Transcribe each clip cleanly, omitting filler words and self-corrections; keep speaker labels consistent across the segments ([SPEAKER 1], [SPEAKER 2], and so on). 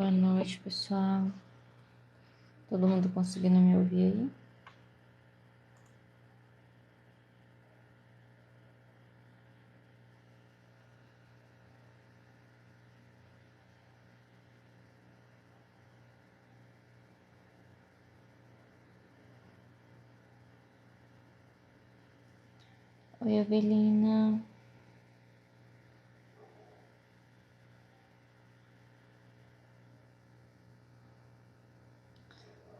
[SPEAKER 1] Boa noite, pessoal. Todo mundo conseguindo me ouvir aí? Oi, Evelina.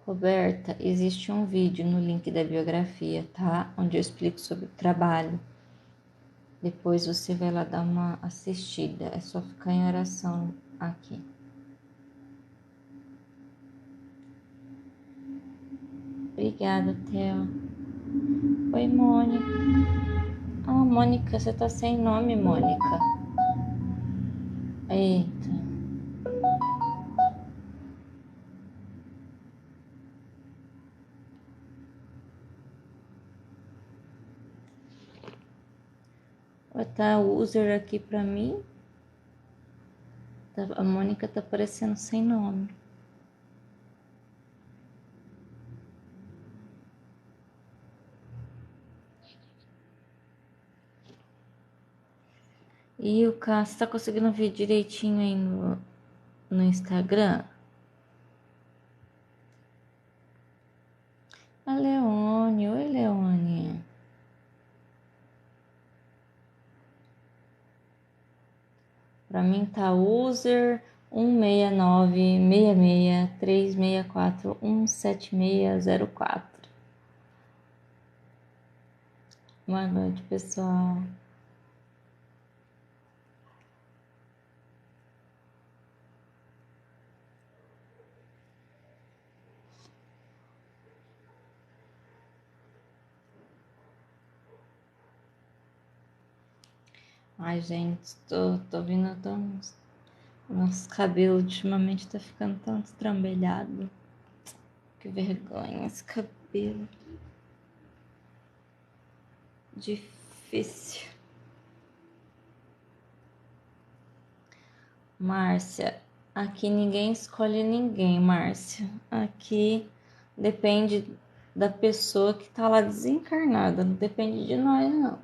[SPEAKER 1] Roberta, existe um vídeo no link da biografia, tá? Onde eu explico sobre o trabalho. Depois você vai lá dar uma assistida. É só ficar em oração aqui. Obrigada, Theo. Oi, Mônica. Ah, Mônica, você tá sem nome, Mônica. Eita. Vai tá user aqui pra mim. A Mônica tá aparecendo sem nome. E o Cássio tá conseguindo ver direitinho aí no Instagram? A Leone, oi Leone. Pra mim tá user 1696636417604. Boa noite, pessoal. Ai, gente, tô vindo tão... Nosso cabelo ultimamente tá ficando tão destrambelhado. Que vergonha esse cabelo. Difícil. Márcia, aqui ninguém escolhe ninguém, Márcia. Aqui depende da pessoa que tá lá desencarnada, não depende de nós, não.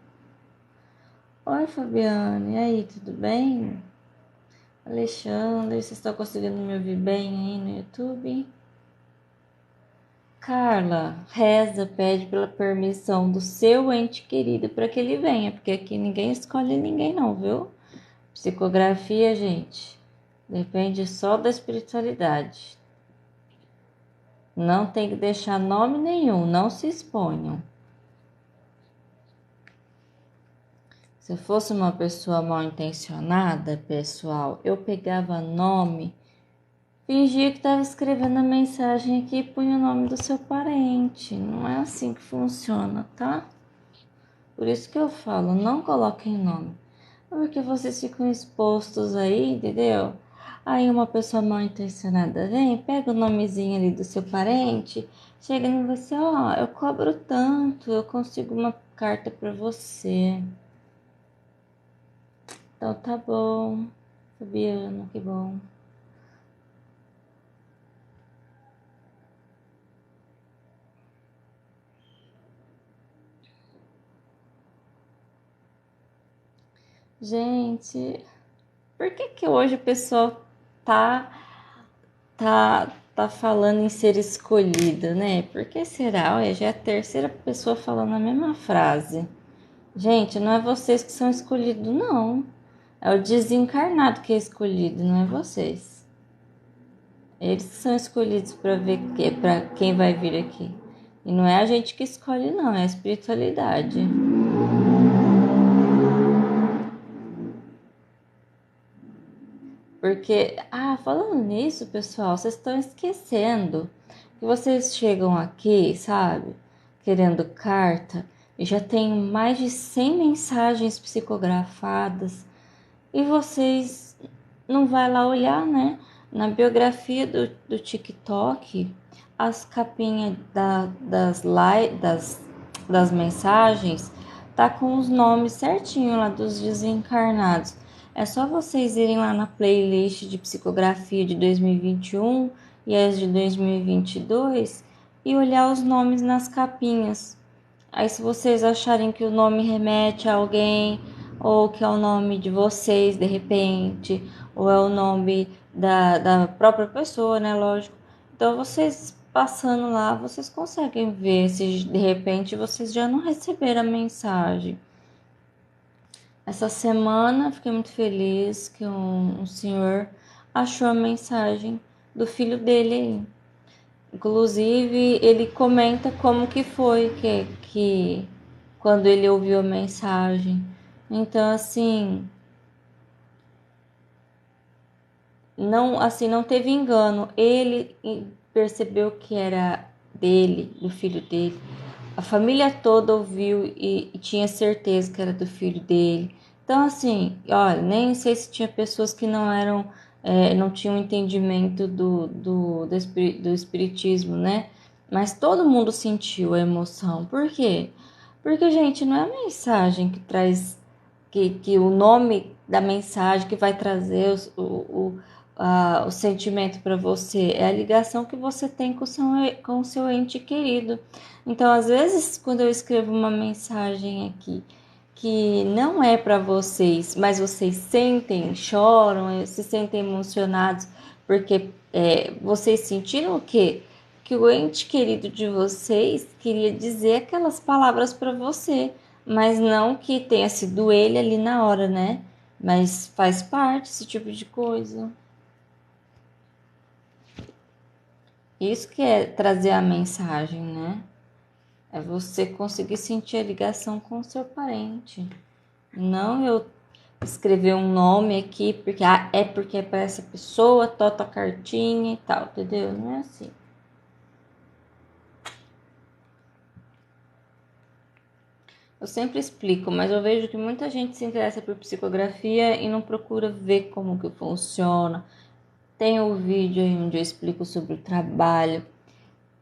[SPEAKER 1] Oi, Fabiane, e aí, tudo bem? Alexandre, vocês estão conseguindo me ouvir bem aí no YouTube? Carla, reza, pede pela permissão do seu ente querido para que ele venha, porque aqui ninguém escolhe ninguém, não, viu? Psicografia, gente, depende só da espiritualidade. Não tem que deixar nome nenhum, não se exponham. Se eu fosse uma pessoa mal intencionada, pessoal, eu pegava nome, fingia que estava escrevendo a mensagem aqui e punha o nome do seu parente. Não é assim que funciona, tá? Por isso que eu falo, não coloquem nome. Porque vocês ficam expostos aí, entendeu? Aí uma pessoa mal intencionada vem, pega o nomezinho ali do seu parente, chega em você, ó, eu cobro tanto, eu consigo uma carta pra você. Então tá bom, Fabiano, que bom. Gente, por que hoje o pessoal tá falando em ser escolhido, né? Por que será? Olha, já é a terceira pessoa falando a mesma frase. Gente, não é vocês que são escolhidos, não. É o desencarnado que é escolhido, não é vocês. Eles que são escolhidos para ver para quem vai vir aqui. E não é a gente que escolhe, não, é a espiritualidade. Porque, falando nisso, pessoal, vocês estão esquecendo que vocês chegam aqui, sabe, querendo carta, e já tem mais de 100 mensagens psicografadas, e vocês não vai lá olhar, né? Na biografia do TikTok, as capinhas das mensagens tá com os nomes certinho lá dos desencarnados. É só vocês irem lá na playlist de psicografia de 2021 e as de 2022 e olhar os nomes nas capinhas. Aí se vocês acharem que o nome remete a alguém, ou que é o nome de vocês de repente, ou é o nome da própria pessoa, né? Lógico. Então vocês passando lá, vocês conseguem ver se de repente vocês já não receberam a mensagem. Essa semana fiquei muito feliz que um senhor achou a mensagem do filho dele aí. Inclusive, ele comenta como que foi que quando ele ouviu a mensagem. Então, não teve engano. Ele percebeu que era dele, do filho dele. A família toda ouviu e tinha certeza que era do filho dele. Então, assim, olha, nem sei se tinha pessoas que não eram, não tinham entendimento do espiritismo, né? Mas todo mundo sentiu a emoção. Por quê? Porque, gente, não é a mensagem que traz, que o nome da mensagem que vai trazer o sentimento para você, é a ligação que você tem com o seu ente querido. Então, às vezes, quando eu escrevo uma mensagem aqui que não é para vocês, mas vocês sentem, choram, se sentem emocionados, porque vocês sentiram o quê? Que o ente querido de vocês queria dizer aquelas palavras para você, mas não que tenha sido ele ali na hora, né? Mas faz parte esse tipo de coisa. Isso que é trazer a mensagem, né? É você conseguir sentir a ligação com o seu parente. Não eu escrever um nome aqui porque é para essa pessoa, tota a cartinha e tal, entendeu? Não é assim. Eu sempre explico, mas eu vejo que muita gente se interessa por psicografia e não procura ver como que funciona. Tem o vídeo aí onde eu explico sobre o trabalho.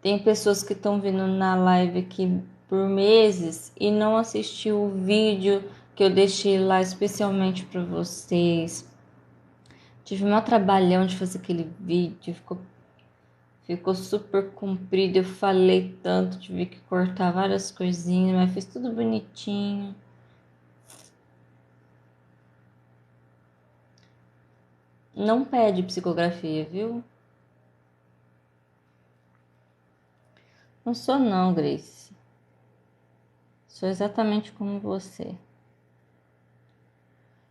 [SPEAKER 1] Tem pessoas que estão vindo na live aqui por meses e não assistiu o vídeo que eu deixei lá especialmente para vocês. Tive um trabalhão de fazer aquele vídeo, ficou super comprido, eu falei tanto, tive que cortar várias coisinhas, mas fiz tudo bonitinho. Não pede psicografia, viu? Não sou não, Grace. Sou exatamente como você.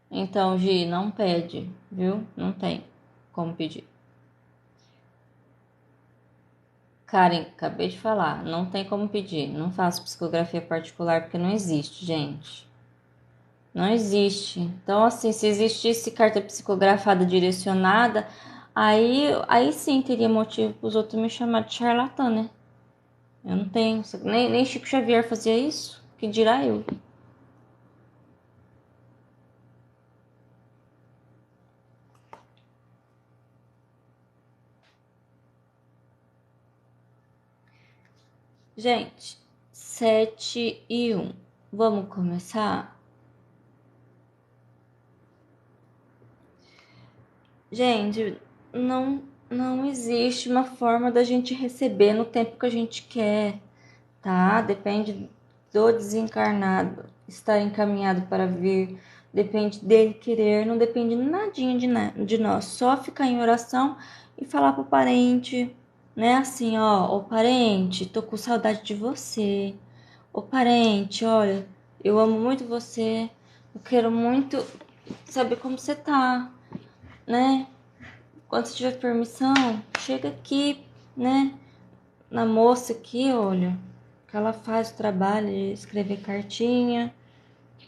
[SPEAKER 1] Então, Gi, não pede, viu? Não tem como pedir. Karen, acabei de falar, não tem como pedir. Não faço psicografia particular porque não existe, gente. Não existe. Então, assim, se existisse carta psicografada direcionada, aí sim teria motivo para os outros me chamar de charlatã, né? Eu não tenho. Nem Chico Xavier fazia isso. Que dirá eu? Gente, 7:01. Vamos começar? Gente, não existe uma forma da gente receber no tempo que a gente quer, tá? Depende do desencarnado estar encaminhado para vir, depende dele querer, não depende nadinha de nós. Só ficar em oração e falar pro parente, né? Assim, ó, ô parente, tô com saudade de você. Ô parente, olha, eu amo muito você, eu quero muito saber como você tá, né? Quando você tiver permissão, chega aqui, né? Na moça aqui, olha, que ela faz o trabalho de escrever cartinha,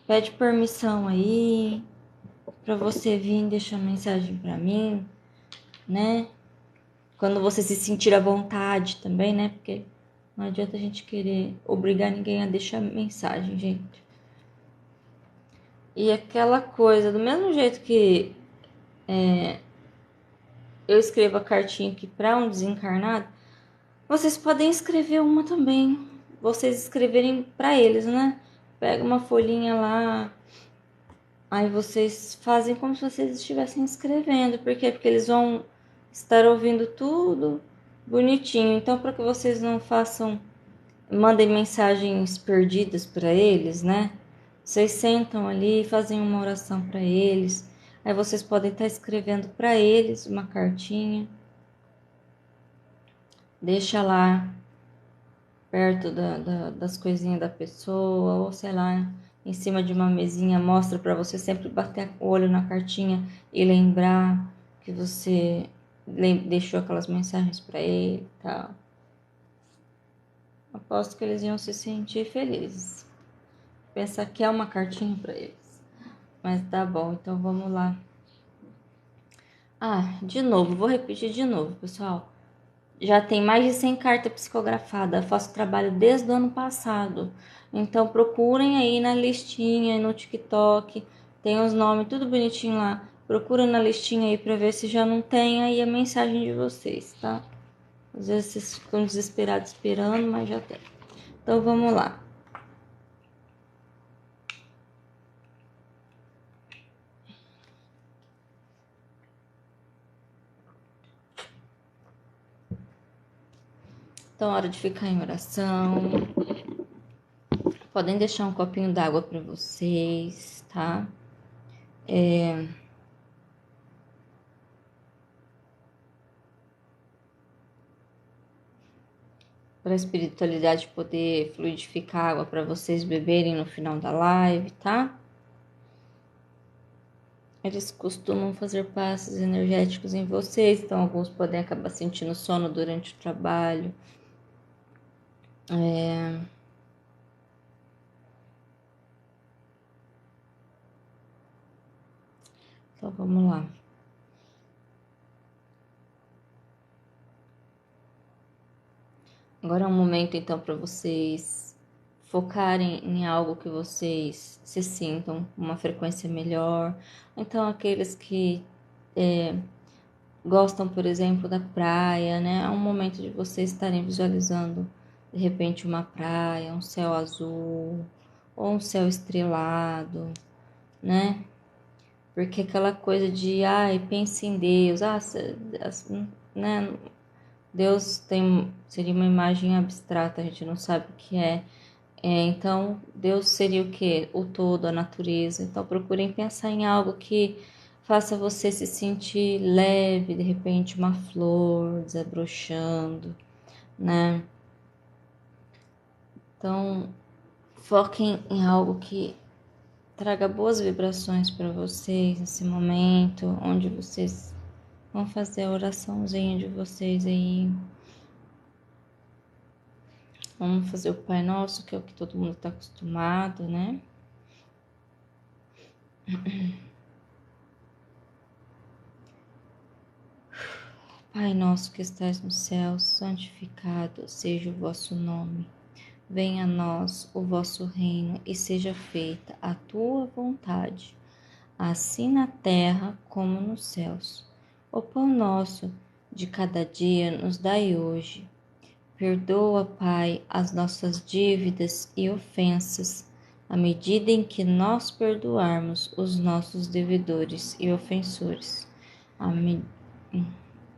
[SPEAKER 1] pede permissão aí para você vir deixar mensagem para mim, né? Quando você se sentir à vontade também, né? Porque não adianta a gente querer obrigar ninguém a deixar mensagem, gente. E aquela coisa, do mesmo jeito que eu escrevo a cartinha aqui para um desencarnado, vocês podem escrever uma também. Vocês escreverem para eles, né? Pega uma folhinha lá, Aí vocês fazem como se vocês estivessem escrevendo. Por quê? Porque eles vão estar ouvindo tudo bonitinho. Então, para que vocês não mandem mensagens perdidas para eles, né? Vocês sentam ali, fazem uma oração para eles. Aí vocês podem estar escrevendo para eles uma cartinha. Deixa lá perto das coisinhas da pessoa, ou sei lá, em cima de uma mesinha, mostra para você sempre bater o olho na cartinha e lembrar que você deixou aquelas mensagens para ele e tal. Aposto que eles iam se sentir felizes. Pensar que é uma cartinha para eles. Mas tá bom, então vamos lá. De novo, vou repetir de novo, pessoal. Já tem mais de 100 cartas psicografadas. Eu faço trabalho desde o ano passado. Então procurem aí na listinha, no TikTok. Tem os nomes tudo bonitinho lá. Procura na listinha aí para ver se já não tem aí a mensagem de vocês, tá? Às vezes vocês ficam desesperados esperando, mas já tem. Então vamos lá. Então, hora de ficar em oração. Podem deixar um copinho d'água para vocês, tá? Para a espiritualidade poder fluidificar água para vocês beberem no final da live, tá? Eles costumam fazer passes energéticos em vocês, então alguns podem acabar sentindo sono durante o trabalho. Então vamos lá. Agora é um momento então para vocês focarem em algo que vocês se sintam uma frequência melhor. Então aqueles que gostam, por exemplo, da praia, né? É um momento de vocês estarem visualizando de repente uma praia, um céu azul ou um céu estrelado, né? Porque aquela coisa de, pense em Deus, né? Deus seria uma imagem abstrata, a gente não sabe o que é. Então, Deus seria o quê? O todo, a natureza. Então, procurem pensar em algo que faça você se sentir leve, de repente uma flor desabrochando, né? Então, foquem em algo que traga boas vibrações para vocês nesse momento, onde vocês vão fazer a oraçãozinha de vocês aí. Vamos fazer o Pai Nosso, que é o que todo mundo está acostumado, né? Pai nosso que estais no céu, santificado seja o vosso nome. Venha a nós o vosso reino e seja feita a tua vontade, assim na terra como nos céus. O pão nosso de cada dia nos dai hoje. Perdoa, Pai, as nossas dívidas e ofensas, à medida em que nós perdoarmos os nossos devedores e ofensores. Amém.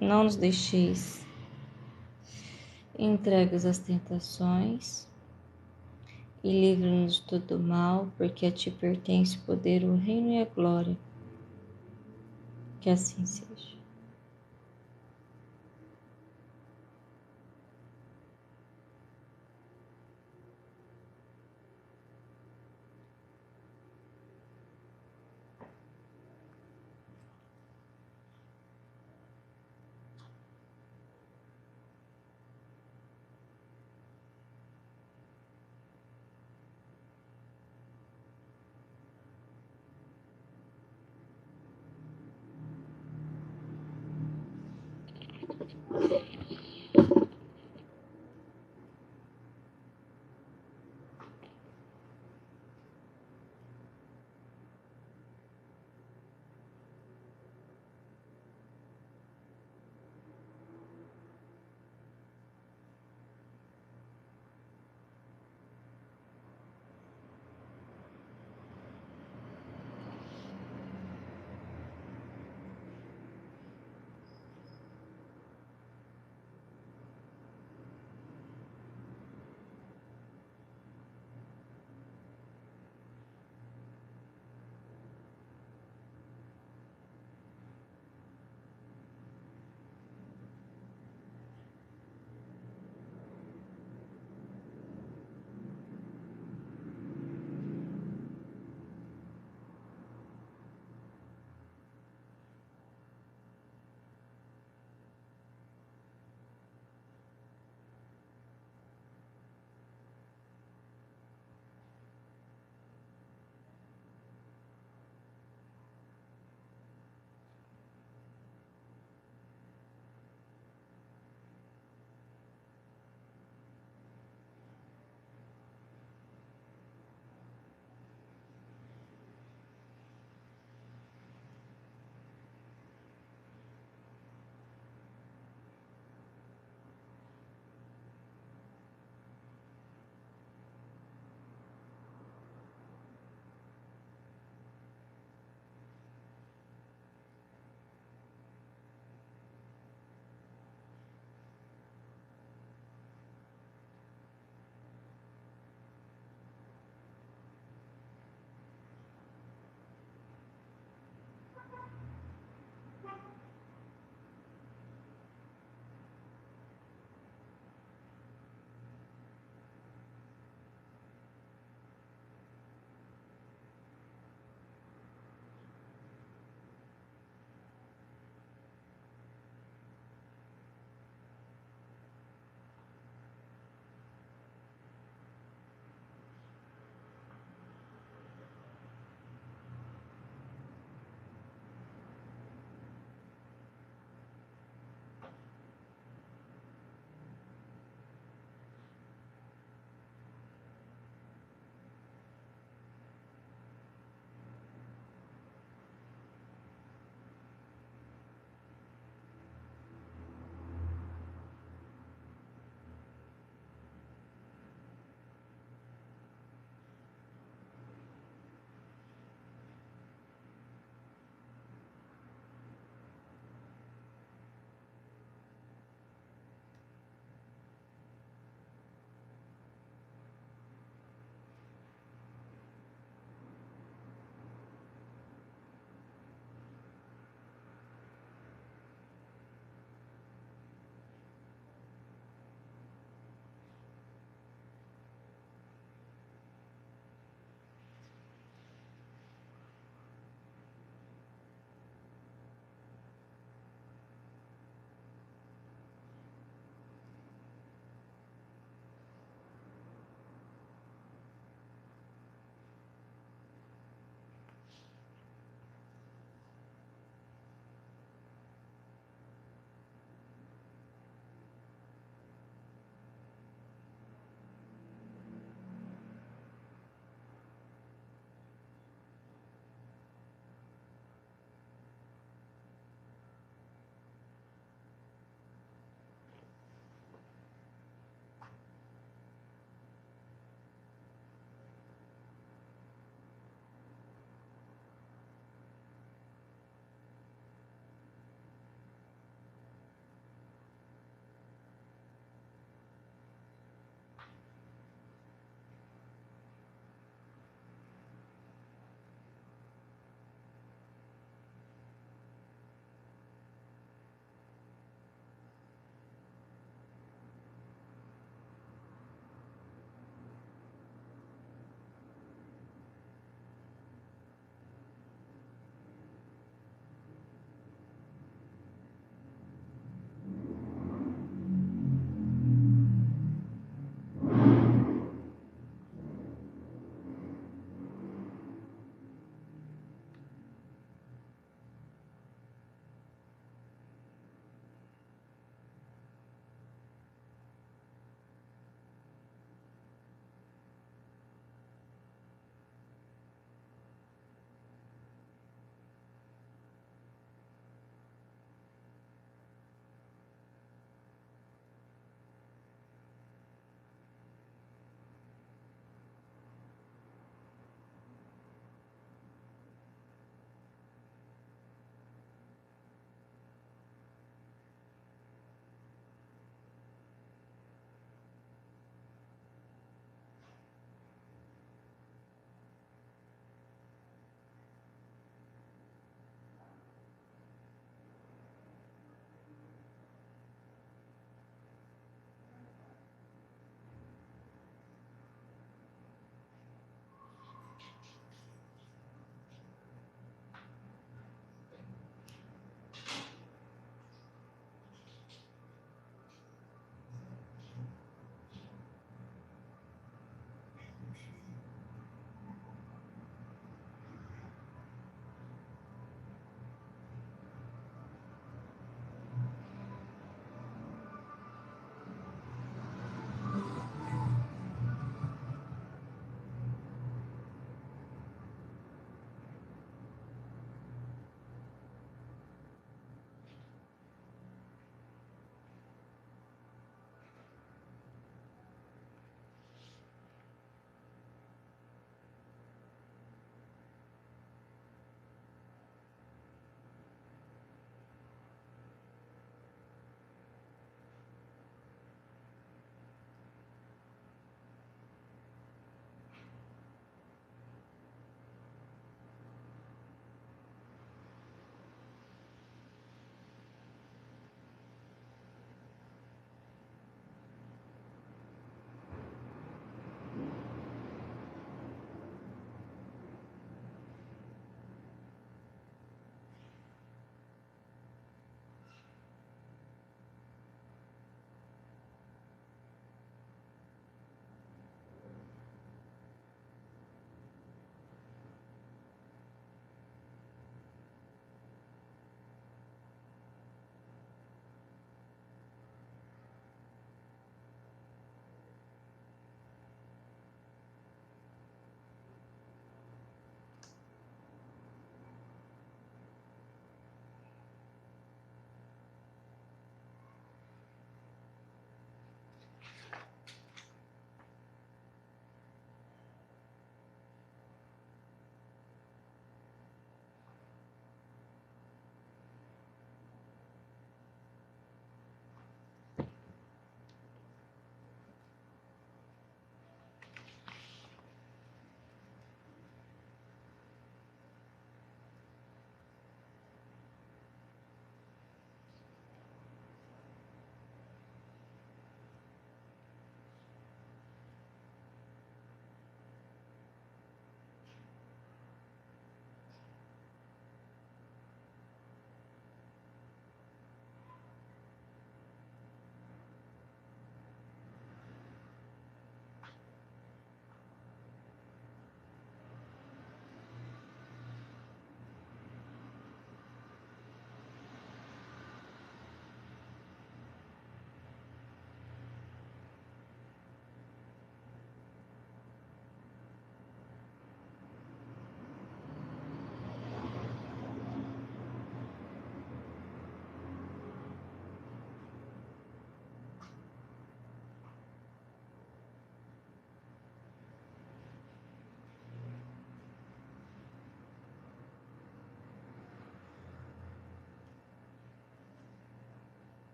[SPEAKER 1] Não nos deixeis entregues às tentações e livra-nos de todo mal, porque a ti pertence o poder, o reino e a glória. Que assim seja.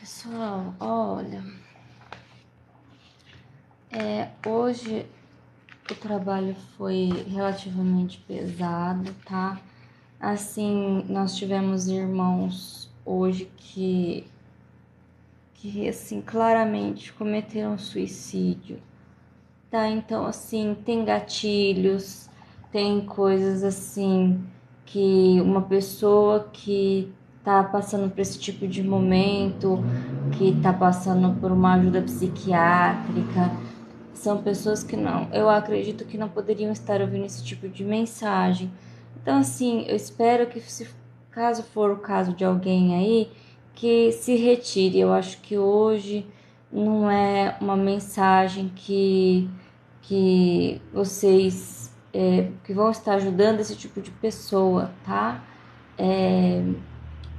[SPEAKER 1] Pessoal, olha, hoje o trabalho foi relativamente pesado, tá? Assim, nós tivemos irmãos hoje que assim, claramente cometeram suicídio, tá? Então, assim, tem gatilhos, tem coisas assim que uma pessoa que tá passando por esse tipo de momento, que tá passando por uma ajuda psiquiátrica, são pessoas que não, eu acredito que não poderiam estar ouvindo esse tipo de mensagem. Então, assim, eu espero que, se caso for o caso de alguém aí, que se retire. Eu acho que hoje não é uma mensagem que vocês que vão estar ajudando esse tipo de pessoa, tá?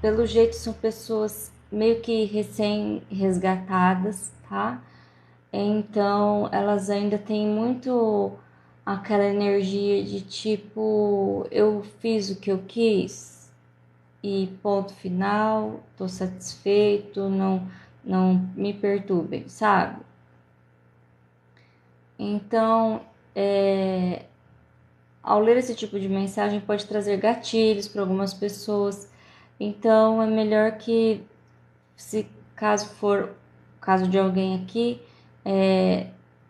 [SPEAKER 1] Pelo jeito são pessoas meio que recém-resgatadas, tá? Então elas ainda têm muito aquela energia de tipo, eu fiz o que eu quis e ponto final, tô satisfeito, não me perturbem, sabe? Então, ao ler esse tipo de mensagem pode trazer gatilhos para algumas pessoas. Então é melhor que, se caso for o caso de alguém aqui,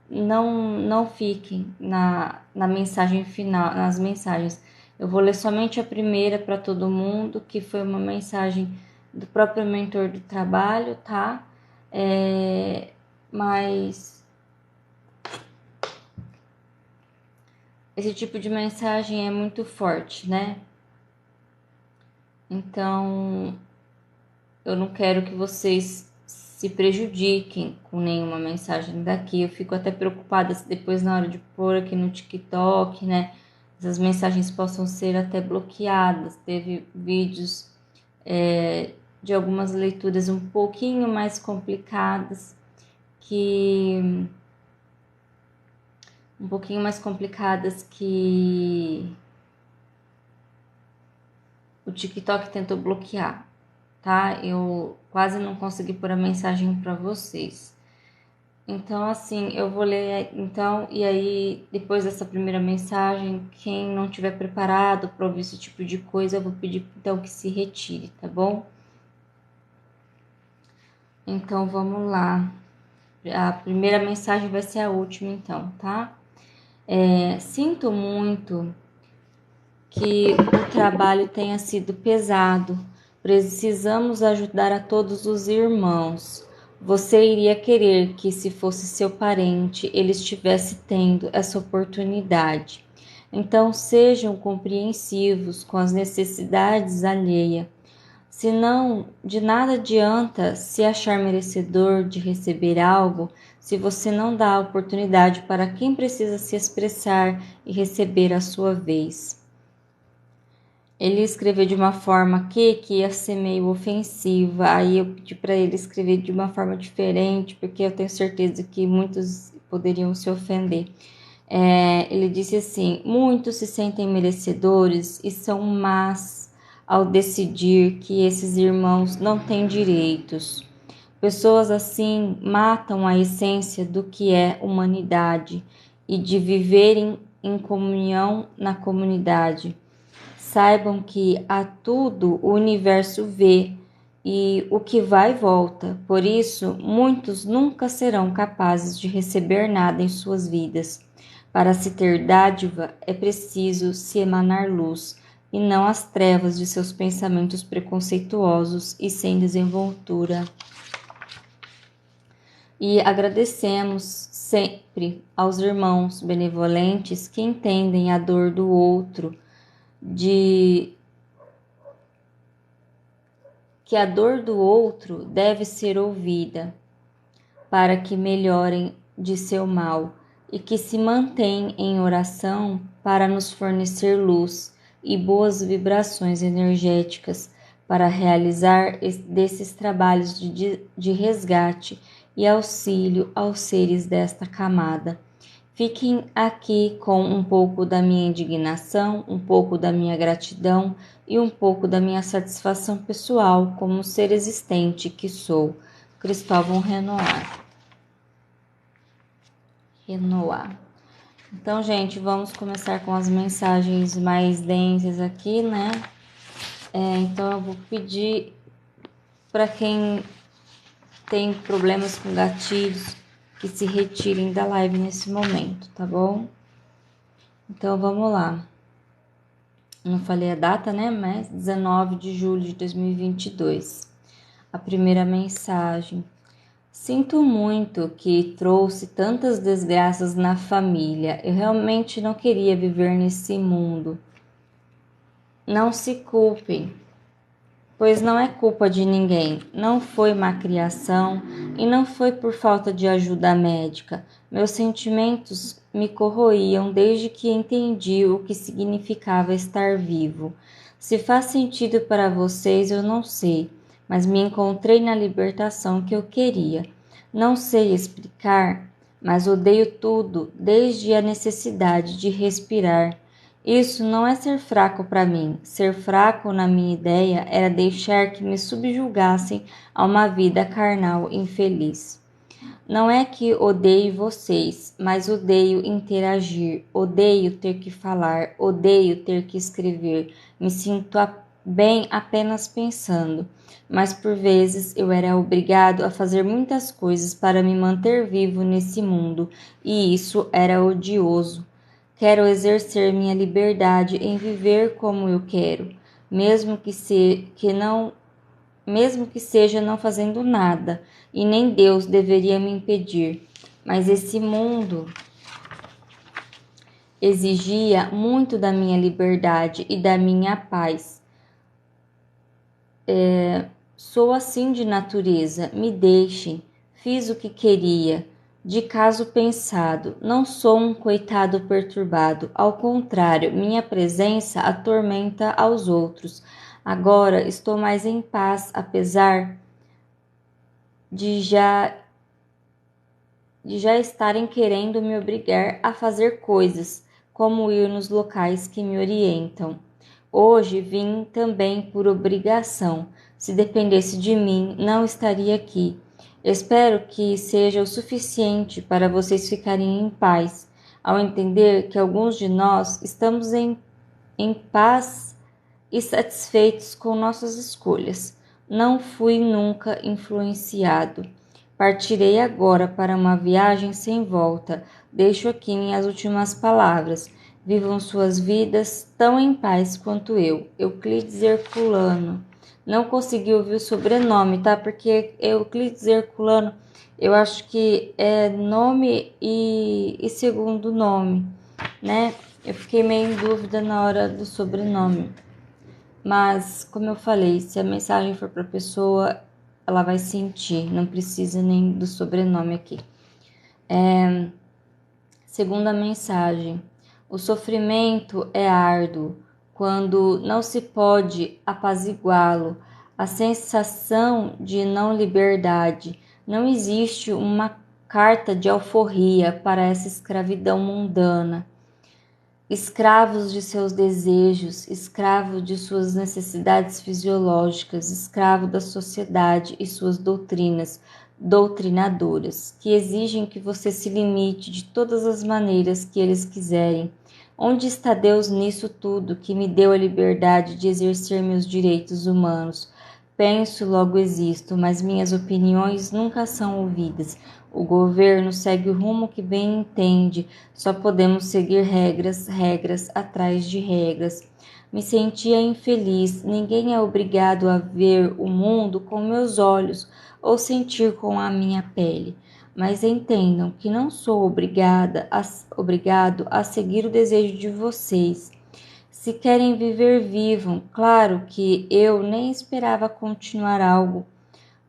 [SPEAKER 1] não fiquem na mensagem final, nas mensagens. Eu vou ler somente a primeira para todo mundo, que foi uma mensagem do próprio mentor do trabalho, tá? Mas esse tipo de mensagem é muito forte, né? Então, eu não quero que vocês se prejudiquem com nenhuma mensagem daqui. Eu fico até preocupada se depois, na hora de pôr aqui no TikTok, né, essas mensagens possam ser até bloqueadas. Teve vídeos de algumas leituras um pouquinho mais complicadas que o TikTok tentou bloquear, tá? Eu quase não consegui pôr a mensagem para vocês. Então, assim, eu vou ler, então, e aí, depois dessa primeira mensagem, quem não tiver preparado para ouvir esse tipo de coisa, eu vou pedir, então, que se retire, tá bom? Então, vamos lá. A primeira mensagem vai ser a última, então, tá? Sinto muito que o trabalho tenha sido pesado. Precisamos ajudar a todos os irmãos. Você iria querer que, se fosse seu parente, ele estivesse tendo essa oportunidade. Então, sejam compreensivos com as necessidades alheias. Senão, de nada adianta se achar merecedor de receber algo se você não dá a oportunidade para quem precisa se expressar e receber a sua vez. Ele escreveu de uma forma aqui que ia ser meio ofensiva, aí eu pedi para ele escrever de uma forma diferente, porque eu tenho certeza que muitos poderiam se ofender. Ele disse assim: muitos se sentem merecedores e são más ao decidir que esses irmãos não têm direitos. Pessoas assim matam a essência do que é humanidade e de viverem em comunhão na comunidade. Saibam que a tudo o universo vê e o que vai e volta. Por isso, muitos nunca serão capazes de receber nada em suas vidas. Para se ter dádiva, é preciso se emanar luz, e não as trevas de seus pensamentos preconceituosos e sem desenvoltura. E agradecemos sempre aos irmãos benevolentes que entendem a dor do outro, que a dor do outro deve ser ouvida para que melhorem de seu mal e que se mantêm em oração para nos fornecer luz e boas vibrações energéticas para realizar desses trabalhos de resgate e auxílio aos seres desta camada. Fiquem aqui com um pouco da minha indignação, um pouco da minha gratidão e um pouco da minha satisfação pessoal como ser existente que sou. Cristóvão Renoir. Então, gente, vamos começar com as mensagens mais densas aqui, né? Então, eu vou pedir para quem tem problemas com gatilhos que se retirem da live nesse momento, tá bom? Então, vamos lá. Não falei a data, né? Mas 19 de julho de 2022. A primeira mensagem. Sinto muito que trouxe tantas desgraças na família. Eu realmente não queria viver nesse mundo. Não se culpem, pois não é culpa de ninguém. Não foi má criação e não foi por falta de ajuda médica. Meus sentimentos me corroíam desde que entendi o que significava estar vivo. Se faz sentido para vocês, eu não sei, mas me encontrei na libertação que eu queria. Não sei explicar, mas odeio tudo, desde a necessidade de respirar. Isso não é ser fraco para mim. Ser fraco, na minha ideia, era deixar que me subjugassem a uma vida carnal infeliz. Não é que odeie vocês, mas odeio interagir, odeio ter que falar, odeio ter que escrever. Me sinto bem apenas pensando, mas por vezes eu era obrigado a fazer muitas coisas para me manter vivo nesse mundo, e isso era odioso. Quero exercer minha liberdade em viver como eu quero, mesmo que seja não fazendo nada, e nem Deus deveria me impedir. Mas esse mundo exigia muito da minha liberdade e da minha paz. Sou assim de natureza, me deixem, fiz o que queria, de caso pensado, não sou um coitado perturbado, ao contrário, minha presença atormenta aos outros. Agora estou mais em paz, apesar de já estarem querendo me obrigar a fazer coisas, como ir nos locais que me orientam. Hoje vim também por obrigação. Se dependesse de mim, não estaria aqui. Espero que seja o suficiente para vocês ficarem em paz, ao entender que alguns de nós estamos em paz e satisfeitos com nossas escolhas. Não fui nunca influenciado. Partirei agora para uma viagem sem volta. Deixo aqui minhas últimas palavras. Vivam suas vidas tão em paz quanto eu. Euclides Herculano. Não consegui ouvir o sobrenome, tá? Porque Euclides Herculano, eu acho que é nome e segundo nome, né? Eu fiquei meio em dúvida na hora do sobrenome. Mas, como eu falei, se a mensagem for para a pessoa, ela vai sentir, não precisa nem do sobrenome aqui. Segunda mensagem. O sofrimento é árduo quando não se pode apaziguá-lo. A sensação de não liberdade. Não existe uma carta de alforria para essa escravidão mundana. Escravos de seus desejos, escravo de suas necessidades fisiológicas, escravo da sociedade e suas doutrinadoras, que exigem que você se limite de todas as maneiras que eles quiserem. Onde está Deus nisso tudo, que me deu a liberdade de exercer meus direitos humanos? Penso, logo existo, mas minhas opiniões nunca são ouvidas. O governo segue o rumo que bem entende. Só podemos seguir regras atrás de regras. Me sentia infeliz. Ninguém é obrigado a ver o mundo com meus olhos ou sentir com a minha pele. Mas entendam que não sou obrigado a seguir o desejo de vocês. Se querem viver, vivam. Claro que eu nem esperava continuar algo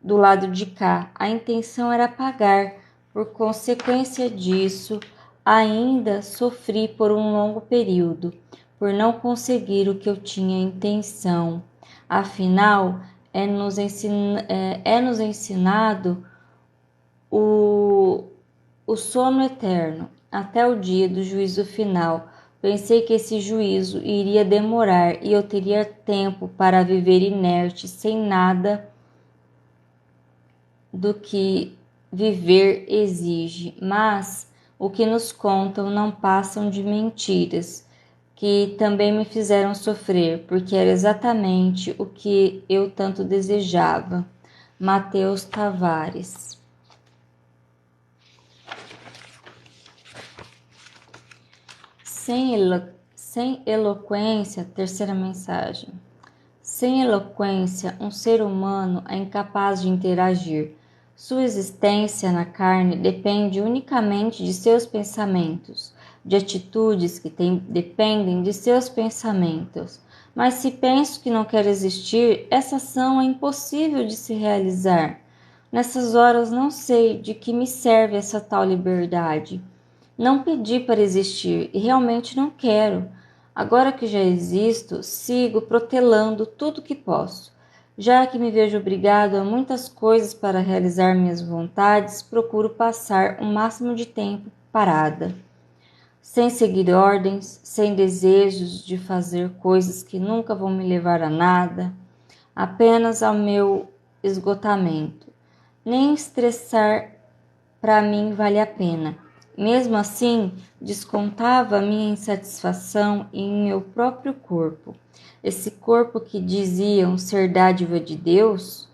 [SPEAKER 1] do lado de cá. A intenção era pagar. Por consequência disso, ainda sofri por um longo período, por não conseguir o que eu tinha intenção. Afinal, é-nos ensinado o sono eterno, até o dia do juízo final. Pensei que esse juízo iria demorar e eu teria tempo para viver inerte, sem nada do que viver exige, mas o que nos contam não passam de mentiras, que também me fizeram sofrer, porque era exatamente o que eu tanto desejava. Matheus Tavares. Sem eloquência, terceira mensagem. Sem eloquência, um ser humano é incapaz de interagir. Sua existência na carne depende unicamente de seus pensamentos, de atitudes que dependem de seus pensamentos. Mas se penso que não quero existir, essa ação é impossível de se realizar. Nessas horas não sei de que me serve essa tal liberdade. Não pedi para existir e realmente não quero. Agora que já existo, sigo protelando tudo que posso. Já que me vejo obrigado a muitas coisas para realizar minhas vontades, procuro passar o máximo de tempo parada, sem seguir ordens, sem desejos de fazer coisas que nunca vão me levar a nada, apenas ao meu esgotamento. Nem estressar para mim vale a pena. Mesmo assim, descontava minha insatisfação em meu próprio corpo. Esse corpo que diziam ser dádiva de Deus,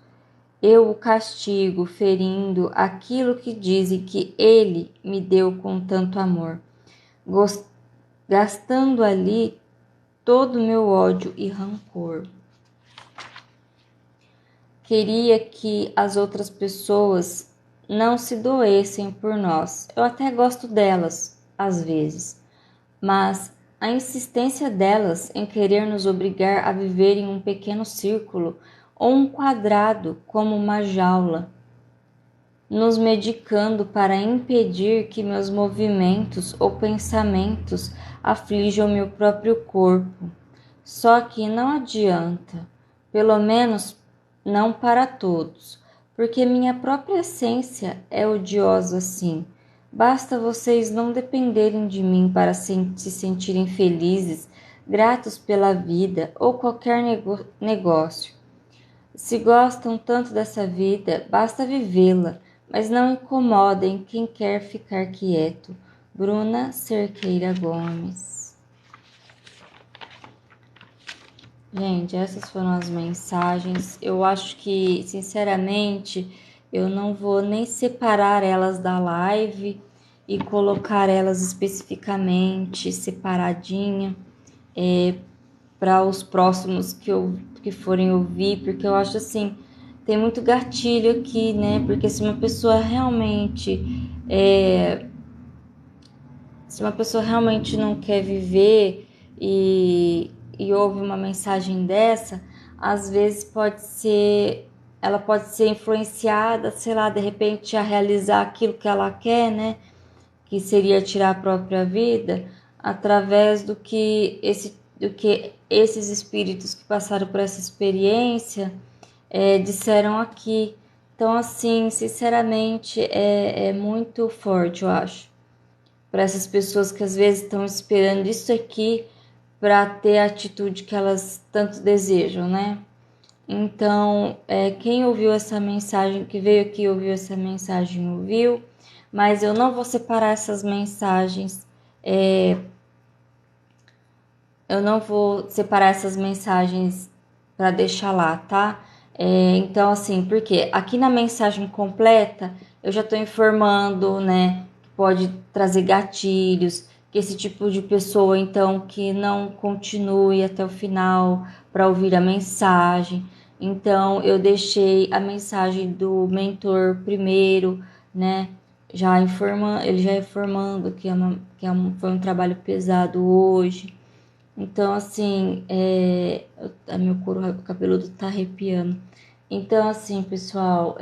[SPEAKER 1] eu o castigo, ferindo aquilo que dizem que Ele me deu com tanto amor, gastando ali todo o meu ódio e rancor. Queria que as outras pessoas não se doessem por nós. Eu até gosto delas, às vezes, mas a insistência delas em querer nos obrigar a viver em um pequeno círculo ou um quadrado como uma jaula, nos medicando para impedir que meus movimentos ou pensamentos aflijam meu próprio corpo. Só que não adianta, pelo menos não para todos, porque minha própria essência é odiosa assim. Basta vocês não dependerem de mim para se sentirem felizes, gratos pela vida ou qualquer negócio. Se gostam tanto dessa vida, basta vivê-la, mas não incomodem quem quer ficar quieto. Bruna Cerqueira Gomes. Gente, essas foram as mensagens. Eu acho que, sinceramente, eu não vou nem separar elas da live e colocar elas especificamente, separadinha, para os próximos que forem ouvir, porque eu acho assim, tem muito gatilho aqui, né? Porque se uma pessoa realmente não quer viver e ouve uma mensagem dessa, às vezes ela pode ser influenciada, sei lá, de repente a realizar aquilo que ela quer, né? Que seria tirar a própria vida, através do que esses espíritos que passaram por essa experiência disseram aqui. Então, assim, sinceramente, é muito forte, eu acho, para essas pessoas que às vezes estão esperando isso aqui para ter a atitude que elas tanto desejam, né? Então, quem ouviu essa mensagem, que veio aqui e ouviu essa mensagem, ouviu, mas eu não vou separar essas mensagens, para deixar lá, tá? Então, assim, porque aqui na mensagem completa eu já estou informando, né, que pode trazer gatilhos, que esse tipo de pessoa, então, que não continue até o final para ouvir a mensagem. Então, eu deixei a mensagem do mentor primeiro, né, ele já informando que foi um trabalho pesado hoje. Então, assim, meu couro cabeludo tá arrepiando. Então, assim, pessoal,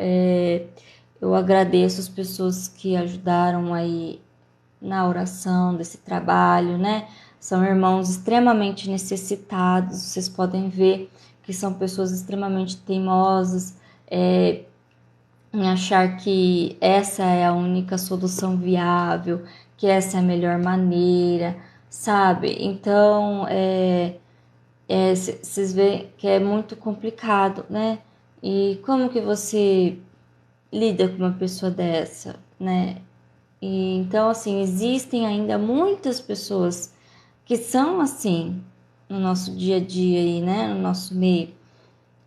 [SPEAKER 1] eu agradeço as pessoas que ajudaram aí na oração desse trabalho, né? São irmãos extremamente necessitados, vocês podem ver que são pessoas extremamente teimosas, em achar que essa é a única solução viável, que essa é a melhor maneira, sabe? Então, vocês veem que é muito complicado, né? E como que você lida com uma pessoa dessa, né? E, então, assim, existem ainda muitas pessoas que são assim no nosso dia a dia aí, né? No nosso meio.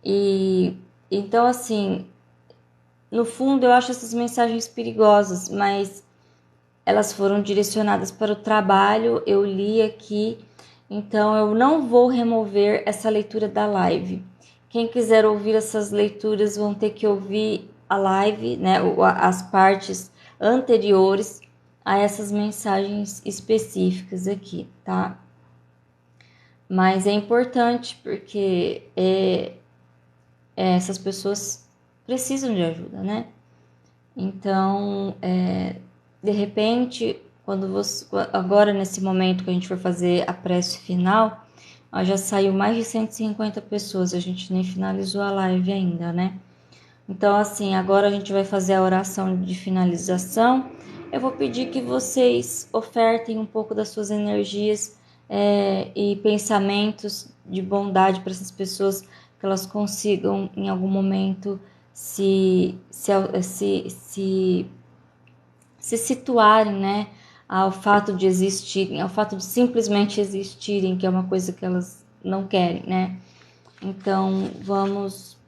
[SPEAKER 1] E então, assim, no fundo eu acho essas mensagens perigosas, mas elas foram direcionadas para o trabalho, eu li aqui, então eu não vou remover essa leitura da live. Quem quiser ouvir essas leituras vão ter que ouvir a live, né, as partes anteriores a essas mensagens específicas aqui, tá? Mas é importante porque essas pessoas precisam de ajuda, né? Então, de repente, quando você, agora nesse momento que a gente for fazer a prece final, ó, já saiu mais de 150 pessoas, a gente nem finalizou a live ainda, né? Então, assim, agora a gente vai fazer a oração de finalização. Eu vou pedir que vocês ofertem um pouco das suas energias e pensamentos de bondade para essas pessoas, que elas consigam, em algum momento, se situarem, né, ao fato de existirem, ao fato de simplesmente existirem, que é uma coisa que elas não querem, né? Então, vamos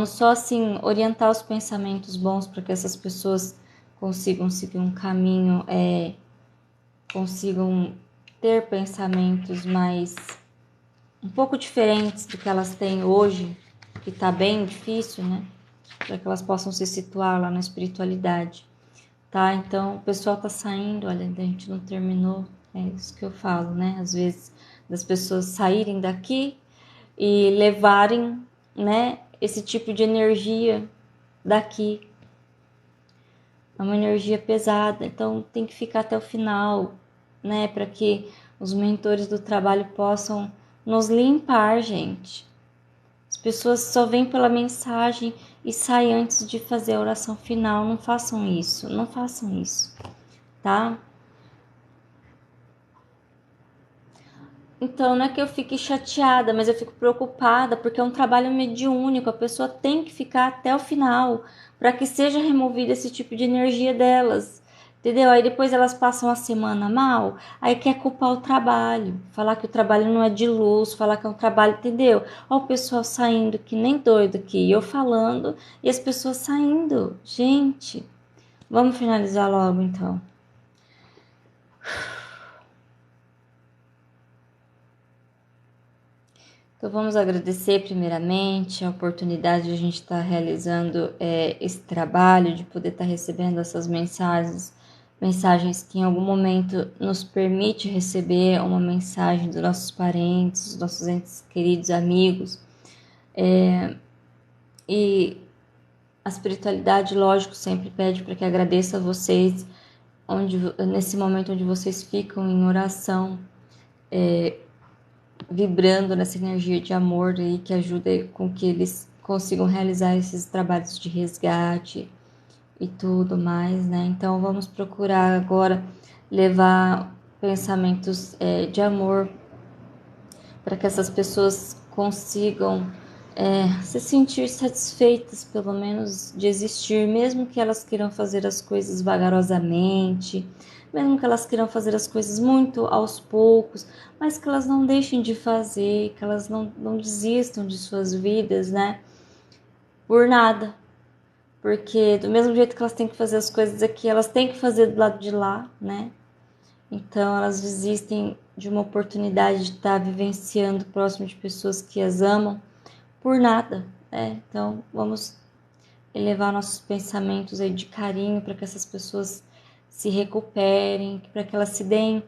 [SPEAKER 1] só assim orientar os pensamentos bons para que essas pessoas consigam seguir um caminho, consigam ter pensamentos mais um pouco diferentes do que elas têm hoje, que está bem difícil, né? Para que elas possam se situar lá na espiritualidade, tá? Então o pessoal tá saindo, olha, a gente não terminou, é isso que eu falo, né? Às vezes das pessoas saírem daqui e levarem, né, esse tipo de energia daqui. É uma energia pesada, então tem que ficar até o final, né, para que os mentores do trabalho possam nos limpar, gente. As pessoas só vêm pela mensagem e saem antes de fazer a oração final. Não façam isso, não façam isso, tá? Então, não é que eu fique chateada, mas eu fico preocupada porque é um trabalho mediúnico. A pessoa tem que ficar até o final para que seja removido esse tipo de energia delas, entendeu? Aí depois elas passam a semana mal, aí quer culpar o trabalho, falar que o trabalho não é de luz, falar que é um trabalho, entendeu? Ó, o pessoal saindo que nem doido aqui, eu falando e as pessoas saindo. Gente, vamos finalizar logo então. Então vamos agradecer primeiramente a oportunidade de a gente estar realizando esse trabalho, de poder estar recebendo essas mensagens que em algum momento nos permite receber uma mensagem dos nossos parentes, dos nossos entes queridos, amigos. E a espiritualidade, lógico, sempre pede para que agradeça a vocês, nesse momento onde vocês ficam em oração, vibrando nessa energia de amor aí que ajuda com que eles consigam realizar esses trabalhos de resgate e tudo mais, né? Então vamos procurar agora levar pensamentos de amor para que essas pessoas consigam se sentir satisfeitas, pelo menos, de existir, mesmo que elas queiram fazer as coisas vagarosamente, mesmo que elas queiram fazer as coisas muito aos poucos, mas que elas não deixem de fazer, que elas não desistam de suas vidas, né? Por nada. Porque do mesmo jeito que elas têm que fazer as coisas aqui, elas têm que fazer do lado de lá, né? Então elas desistem de uma oportunidade de estar vivenciando próximo de pessoas que as amam por nada, né? Então vamos elevar nossos pensamentos aí de carinho para que essas pessoas se recuperem, para que elas se deem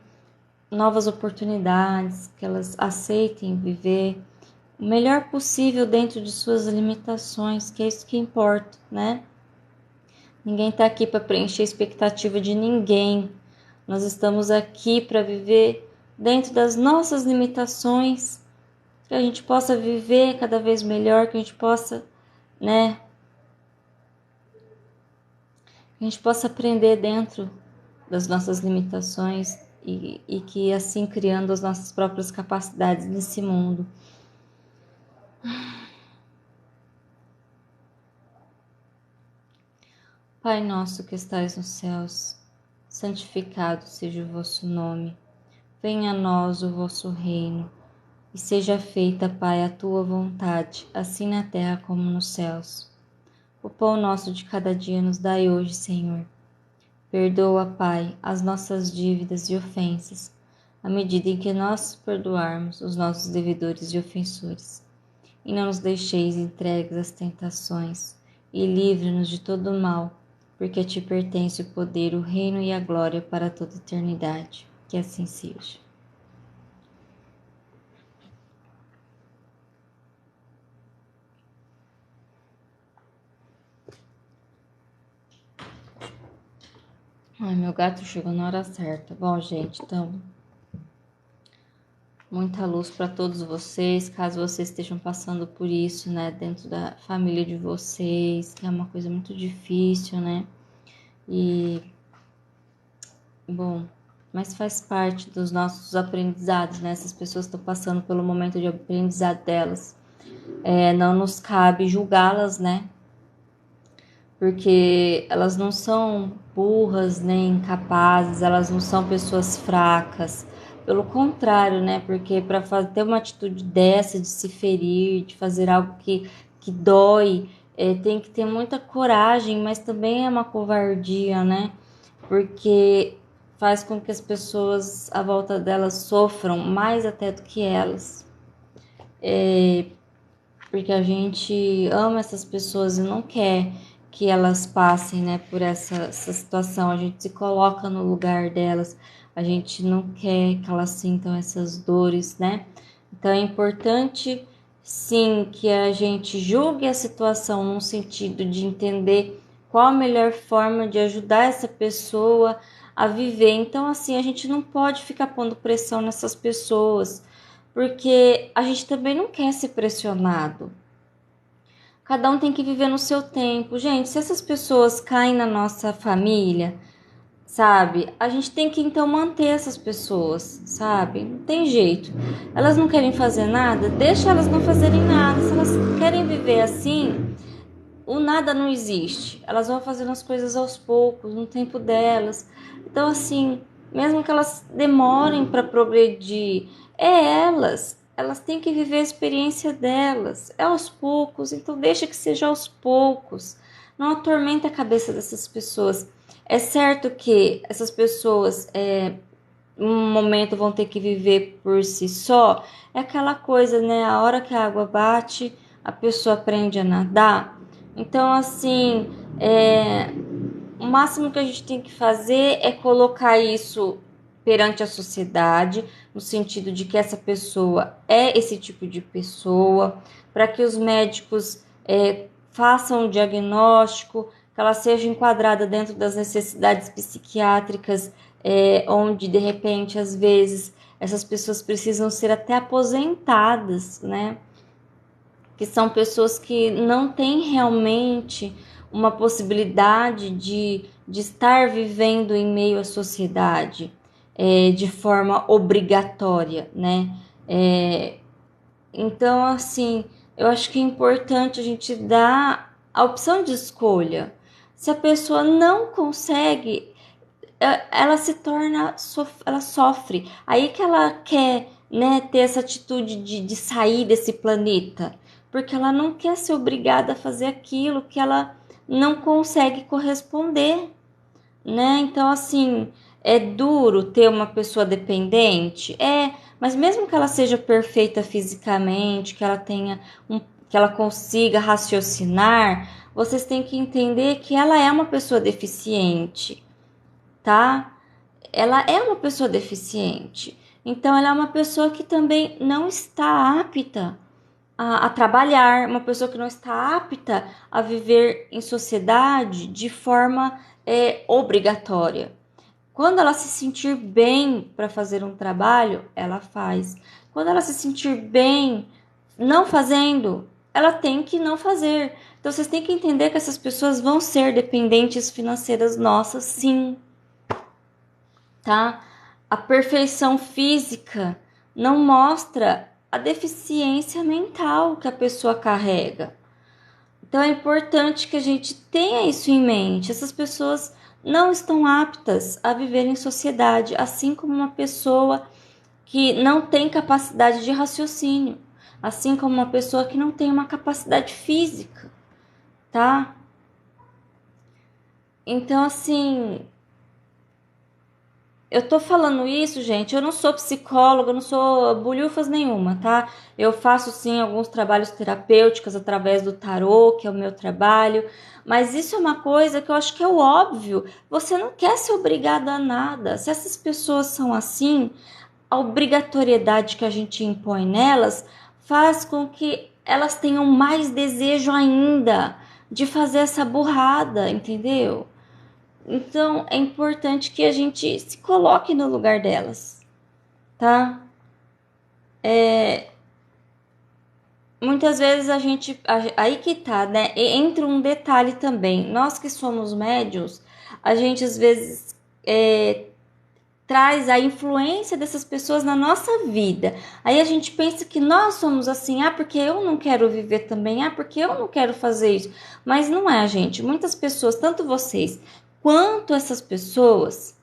[SPEAKER 1] novas oportunidades, que elas aceitem viver o melhor possível dentro de suas limitações, que é isso que importa, né? Ninguém está aqui para preencher a expectativa de ninguém. Nós estamos aqui para viver dentro das nossas limitações, que a gente possa viver cada vez melhor, que a gente possa, né? Que a gente possa aprender dentro das nossas limitações e que assim criando as nossas próprias capacidades nesse mundo. Pai nosso que estais nos céus, santificado seja o vosso nome. Venha a nós o vosso reino, e seja feita, Pai, a tua vontade, assim na terra como nos céus. O pão nosso de cada dia nos dai hoje, Senhor. Perdoa, Pai, as nossas dívidas e ofensas, à medida em que nós perdoarmos os nossos devedores e ofensores. E não nos deixeis entregues às tentações, e livre-nos de todo o mal, porque a ti pertence o poder, o reino e a glória para toda a eternidade. Que assim seja. Ai, meu gato chegou na hora certa. Bom, gente, então, muita luz para todos vocês, caso vocês estejam passando por isso, né, dentro da família de vocês, que é uma coisa muito difícil, né? E, bom, mas faz parte dos nossos aprendizados, né? Essas pessoas estão passando pelo momento de aprendizado delas. Não nos cabe julgá-las, né? Porque elas não são burras nem incapazes, elas não são pessoas fracas. Pelo contrário, né? Porque para ter uma atitude dessa, de se ferir, de fazer algo que dói, tem que ter muita coragem, mas também é uma covardia, né? Porque faz com que as pessoas à volta delas sofram mais até do que elas. Porque a gente ama essas pessoas e não quer que elas passem, né, por essa situação. A gente se coloca no lugar delas, a gente não quer que elas sintam essas dores, né? Então é importante, sim, que a gente julgue a situação no sentido de entender qual a melhor forma de ajudar essa pessoa a viver. Então, assim, a gente não pode ficar pondo pressão nessas pessoas, porque a gente também não quer ser pressionado. Cada um tem que viver no seu tempo. Gente, se essas pessoas caem na nossa família, sabe? A gente tem que então manter essas pessoas, sabe? Não tem jeito. Elas não querem fazer nada, deixa elas não fazerem nada. Se elas querem viver assim, o nada não existe. Elas vão fazendo as coisas aos poucos, no tempo delas. Então, assim, mesmo que elas demorem para progredir, elas têm que viver a experiência delas, é aos poucos, então deixa que seja aos poucos. Não atormenta a cabeça dessas pessoas. É certo que essas pessoas, um momento vão ter que viver por si só. É aquela coisa, né? A hora que a água bate, a pessoa aprende a nadar. Então, assim, o máximo que a gente tem que fazer é colocar isso perante a sociedade, no sentido de que essa pessoa é esse tipo de pessoa, para que os médicos façam o diagnóstico, que ela seja enquadrada dentro das necessidades psiquiátricas, onde, de repente, às vezes, essas pessoas precisam ser até aposentadas, né? Que são pessoas que não têm realmente uma possibilidade de estar vivendo em meio à sociedade de forma obrigatória, né? Então, assim, eu acho que é importante a gente dar a opção de escolha. Se a pessoa não consegue, ela se torna, ela sofre. Aí que ela quer, né, ter essa atitude de sair desse planeta, porque ela não quer ser obrigada a fazer aquilo que ela não consegue corresponder, né? Então, assim, é duro ter uma pessoa dependente, mas mesmo que ela seja perfeita fisicamente, que ela tenha que ela consiga raciocinar, vocês têm que entender que ela é uma pessoa deficiente, tá? Ela é uma pessoa deficiente. Então, ela é uma pessoa que também não está apta a trabalhar, uma pessoa que não está apta a viver em sociedade de forma obrigatória. Quando ela se sentir bem para fazer um trabalho, ela faz. Quando ela se sentir bem não fazendo, ela tem que não fazer. Então, vocês têm que entender que essas pessoas vão ser dependentes financeiras nossas, sim. Tá? A perfeição física não mostra a deficiência mental que a pessoa carrega. Então é importante que a gente tenha isso em mente. Essas pessoas não estão aptas a viver em sociedade, assim como uma pessoa que não tem capacidade de raciocínio, assim como uma pessoa que não tem uma capacidade física, tá? Então, assim, eu tô falando isso, gente, eu não sou psicóloga, eu não sou bulhufas nenhuma, tá? Eu faço, sim, alguns trabalhos terapêuticos através do tarô, que é o meu trabalho, mas isso é uma coisa que eu acho que é o óbvio. Você não quer ser obrigado a nada. Se essas pessoas são assim, a obrigatoriedade que a gente impõe nelas faz com que elas tenham mais desejo ainda de fazer essa burrada, entendeu? Então é importante que a gente se coloque no lugar delas, tá? Muitas vezes a gente. Aí que tá, né? Entra um detalhe também. Nós que somos médios, a gente às vezes traz a influência dessas pessoas na nossa vida. Aí a gente pensa que nós somos assim, porque eu não quero viver também, porque eu não quero fazer isso. Mas não é, gente. Muitas pessoas, tanto vocês quanto essas pessoas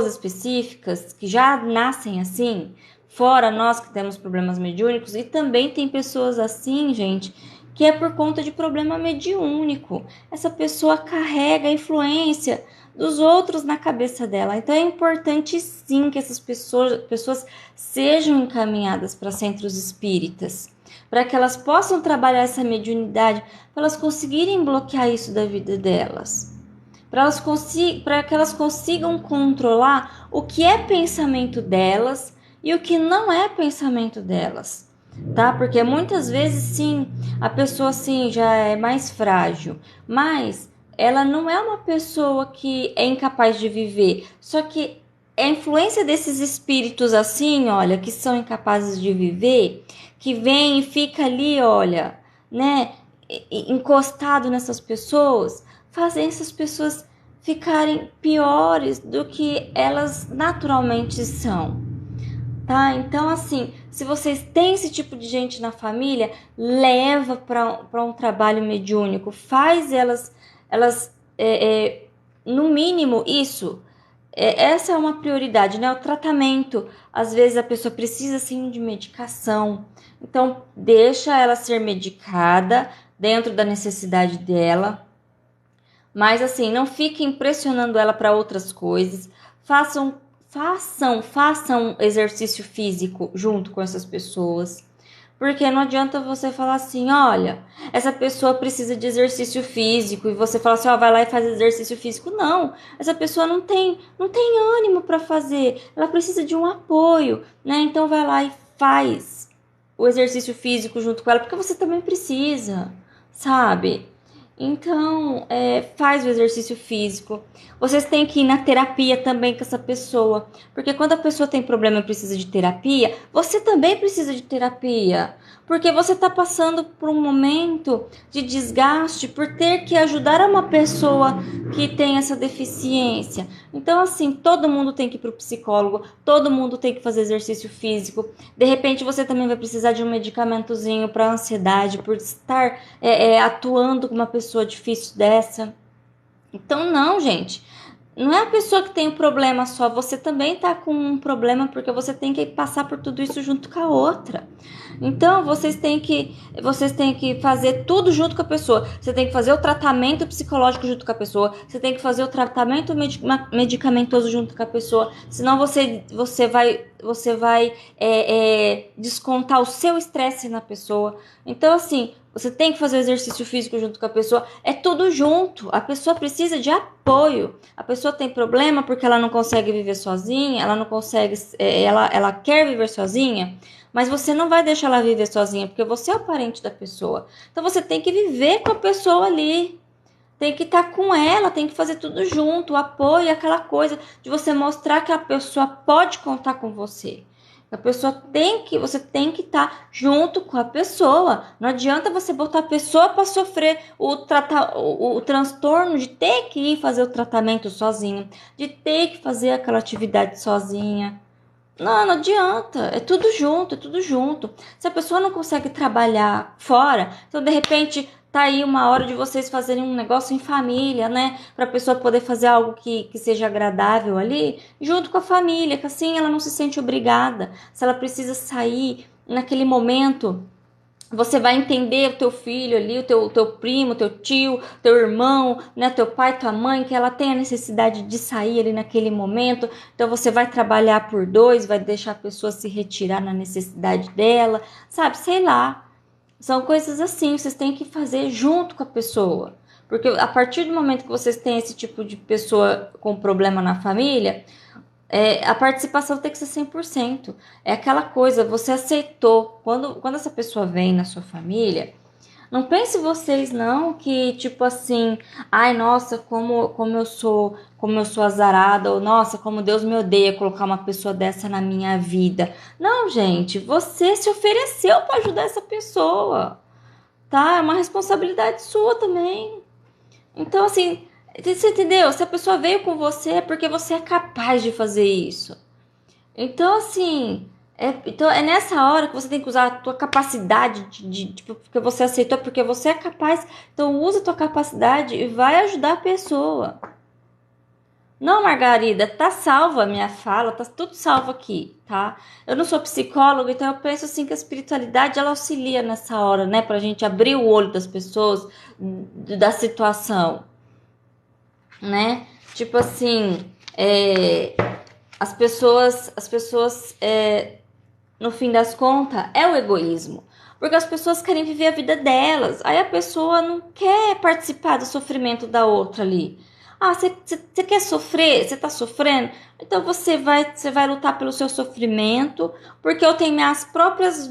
[SPEAKER 1] específicas que já nascem assim, fora nós que temos problemas mediúnicos, e também tem pessoas assim, gente, que é por conta de problema mediúnico. Essa pessoa carrega a influência dos outros na cabeça dela. Então é importante sim que essas pessoas sejam encaminhadas para centros espíritas, para que elas possam trabalhar essa mediunidade, para elas conseguirem bloquear isso da vida delas. Para que elas consigam controlar o que é pensamento delas e o que não é pensamento delas, tá? Porque muitas vezes sim, a pessoa sim já é mais frágil, mas ela não é uma pessoa que é incapaz de viver, só que a influência desses espíritos assim, olha, que são incapazes de viver, que vem e fica ali, olha, né, encostado nessas pessoas, fazem essas pessoas ficarem piores do que elas naturalmente são, tá? Então, assim, se vocês têm esse tipo de gente na família, leva para um trabalho mediúnico, faz elas no mínimo isso. Essa é uma prioridade, né? O tratamento, às vezes a pessoa precisa sim de medicação, então deixa ela ser medicada dentro da necessidade dela. Mas assim, não fiquem pressionando ela para outras coisas. Façam exercício físico junto com essas pessoas. Porque não adianta você falar assim, olha, essa pessoa precisa de exercício físico e você fala assim, vai lá e faz exercício físico. Não, essa pessoa não tem ânimo para fazer. Ela precisa de um apoio, né? Então vai lá e faz o exercício físico junto com ela, porque você também precisa, sabe? Então, faz o exercício físico. Vocês têm que ir na terapia também com essa pessoa. Porque quando a pessoa tem problema e precisa de terapia, você também precisa de terapia. Porque você está passando por um momento de desgaste por ter que ajudar uma pessoa que tem essa deficiência. Então, assim, todo mundo tem que ir para o psicólogo, todo mundo tem que fazer exercício físico. De repente, você também vai precisar de um medicamentozinho para ansiedade, por estar atuando com uma pessoa difícil dessa. Então, não, gente. Não é a pessoa que tem um problema só, você também tá com um problema porque você tem que passar por tudo isso junto com a outra. Então, vocês têm que fazer tudo junto com a pessoa. Você tem que fazer o tratamento psicológico junto com a pessoa. Você tem que fazer o tratamento medicamentoso junto com a pessoa. Senão você vai descontar o seu estresse na pessoa. Então, assim, você tem que fazer o exercício físico junto com a pessoa. É tudo junto. A pessoa precisa de apoio. A pessoa tem problema porque ela não consegue viver sozinha, ela não consegue, ela quer viver sozinha, mas você não vai deixar ela viver sozinha, porque você é o parente da pessoa. Então você tem que viver com a pessoa ali. Tem que estar com ela, tem que fazer tudo junto, o apoio, aquela coisa de você mostrar que a pessoa pode contar com você. Você tem que estar junto com a pessoa. Não adianta você botar a pessoa para sofrer o transtorno de ter que ir fazer o tratamento sozinho, de ter que fazer aquela atividade sozinha. Não, não adianta. É tudo junto, é tudo junto. Se a pessoa não consegue trabalhar fora, então de repente tá aí uma hora de vocês fazerem um negócio em família, né? Pra pessoa poder fazer algo que seja agradável ali, junto com a família, que assim ela não se sente obrigada. Se ela precisa sair naquele momento, você vai entender o teu filho ali, o teu primo, teu tio, teu irmão, né, teu pai, tua mãe, que ela tem a necessidade de sair ali naquele momento. Então você vai trabalhar por dois, vai deixar a pessoa se retirar na necessidade dela, sabe? Sei lá. São coisas assim, vocês têm que fazer junto com a pessoa. Porque a partir do momento que vocês têm esse tipo de pessoa com problema na família, a participação tem que ser 100%. É aquela coisa, você aceitou. Quando essa pessoa vem na sua família, não pense vocês não que tipo assim, ai nossa, como eu sou azarada, ou nossa, como Deus me odeia colocar uma pessoa dessa na minha vida. Não, gente, você se ofereceu para ajudar essa pessoa, tá? É uma responsabilidade sua também. Então, assim, você entendeu? Se a pessoa veio com você é porque você é capaz de fazer isso. Então, assim, então é nessa hora que você tem que usar a tua capacidade tipo, porque você aceitou, porque você é capaz. Então, usa a tua capacidade e vai ajudar a pessoa. Não, Margarida, tá salva a minha fala, tá tudo salvo aqui, tá? Eu não sou psicóloga, então eu penso assim que a espiritualidade ela auxilia nessa hora, né? Pra gente abrir o olho das pessoas, da situação, né? Tipo assim, as pessoas, no fim das contas, é o egoísmo. Porque as pessoas querem viver a vida delas. Aí a pessoa não quer participar do sofrimento da outra ali. Ah, você quer sofrer? Você tá sofrendo? Então você vai lutar pelo seu sofrimento, porque eu tenho minhas próprias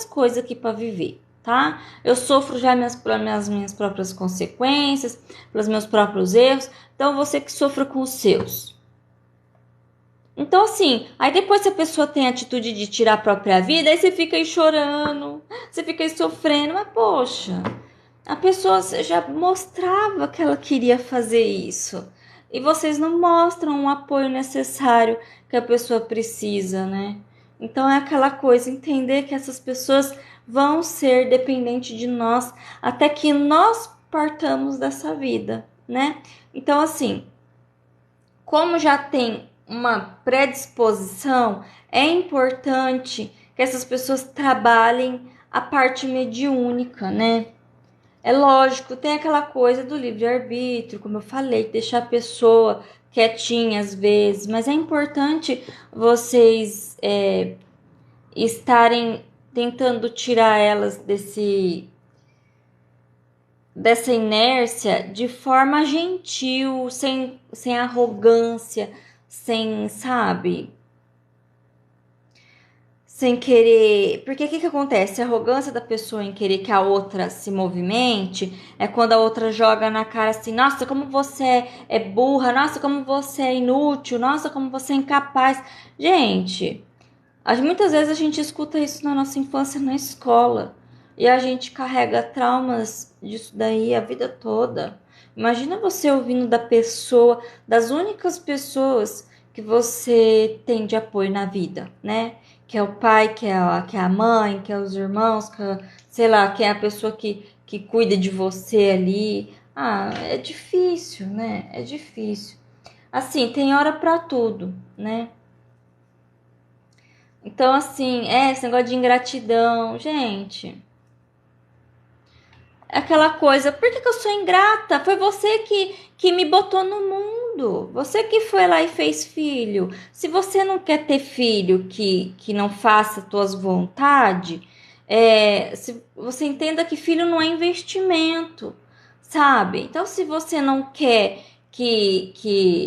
[SPEAKER 1] coisas aqui para viver, tá? Eu sofro já minhas próprias consequências, pelos meus próprios erros. Então você que sofra com os seus. Então, assim, aí depois se a pessoa tem a atitude de tirar a própria vida, aí você fica aí chorando, você fica aí sofrendo, mas poxa, a pessoa já mostrava que ela queria fazer isso. E vocês não mostram o apoio necessário que a pessoa precisa, né? Então é aquela coisa, entender que essas pessoas vão ser dependentes de nós até que nós partamos dessa vida, né? Então, assim, como já tem uma predisposição, é importante que essas pessoas trabalhem a parte mediúnica, né? É lógico, tem aquela coisa do livre-arbítrio, como eu falei, deixar a pessoa quietinha às vezes, mas é importante vocês estarem tentando tirar elas dessa inércia de forma gentil, sem arrogância, sem, sabe? Sem querer. Porque o que acontece? A arrogância da pessoa em querer que a outra se movimente é quando a outra joga na cara assim: nossa, como você é burra, nossa, como você é inútil, nossa, como você é incapaz. Gente, muitas vezes a gente escuta isso na nossa infância na escola e a gente carrega traumas disso daí a vida toda. Imagina você ouvindo da pessoa, das únicas pessoas que você tem de apoio na vida, né? Que é o pai, que é a mãe, que é os irmãos, sei lá, que é a pessoa que cuida de você ali. Ah, é difícil, né? É difícil. Assim, tem hora para tudo, né? Então, assim, esse negócio de ingratidão, gente, é aquela coisa, por que eu sou ingrata? Foi você que me botou no mundo, você que foi lá e fez filho. Se você não quer ter filho que não faça tuas vontades, se você entenda que filho não é investimento, sabe? Então, se você não quer que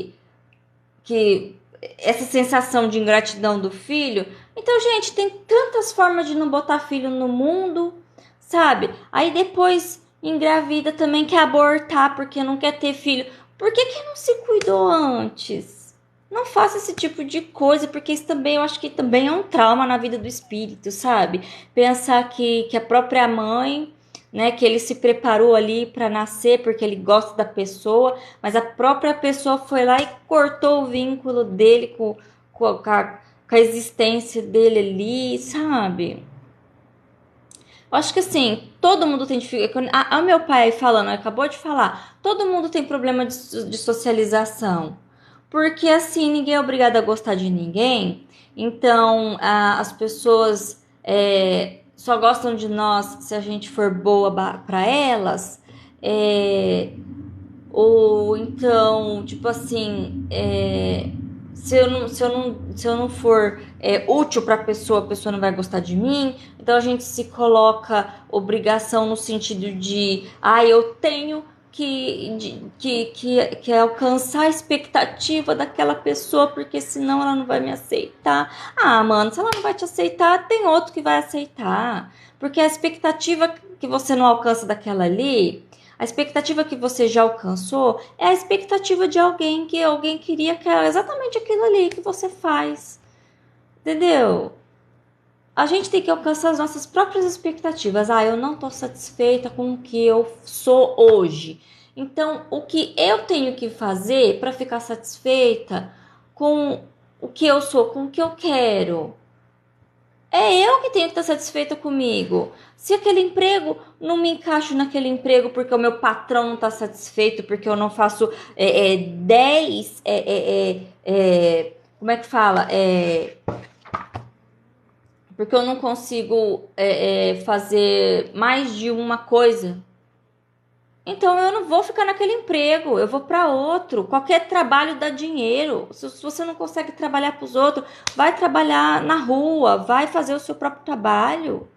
[SPEAKER 1] essa sensação de ingratidão do filho. Então, gente, tem tantas formas de não botar filho no mundo, sabe? Aí depois engravida também quer abortar porque não quer ter filho. Por que não se cuidou antes? Não faça esse tipo de coisa, porque isso também, eu acho que também é um trauma na vida do espírito, sabe? Pensar que a própria mãe, né, que ele se preparou ali para nascer porque ele gosta da pessoa, mas a própria pessoa foi lá e cortou o vínculo dele com a existência dele ali, sabe? Eu acho que assim, todo mundo tem dificuldade. O meu pai falando, acabou de falar, todo mundo tem problema de socialização. Porque assim, ninguém é obrigado a gostar de ninguém. Então, as pessoas só gostam de nós se a gente for boa para elas. Ou então, tipo assim, se eu não for útil para a pessoa não vai gostar de mim. Então a gente se coloca obrigação no sentido de, eu tenho que alcançar a expectativa daquela pessoa, porque senão ela não vai me aceitar. Mano, se ela não vai te aceitar, tem outro que vai aceitar. Porque a expectativa que você não alcança daquela ali, a expectativa que você já alcançou é a expectativa de alguém que alguém queria que era exatamente aquilo ali que você faz. Entendeu? A gente tem que alcançar as nossas próprias expectativas. Eu não estou satisfeita com o que eu sou hoje. Então, o que eu tenho que fazer para ficar satisfeita com o que eu sou, com o que eu quero? É eu que tenho que estar satisfeita comigo. Se aquele emprego não me encaixo naquele emprego porque o meu patrão não está satisfeito, porque eu não faço 10. Como é que fala? Porque eu não consigo fazer mais de uma coisa. Então eu não vou ficar naquele emprego, eu vou para outro. Qualquer trabalho dá dinheiro. Se você não consegue trabalhar para os outros, vai trabalhar na rua, vai fazer o seu próprio trabalho.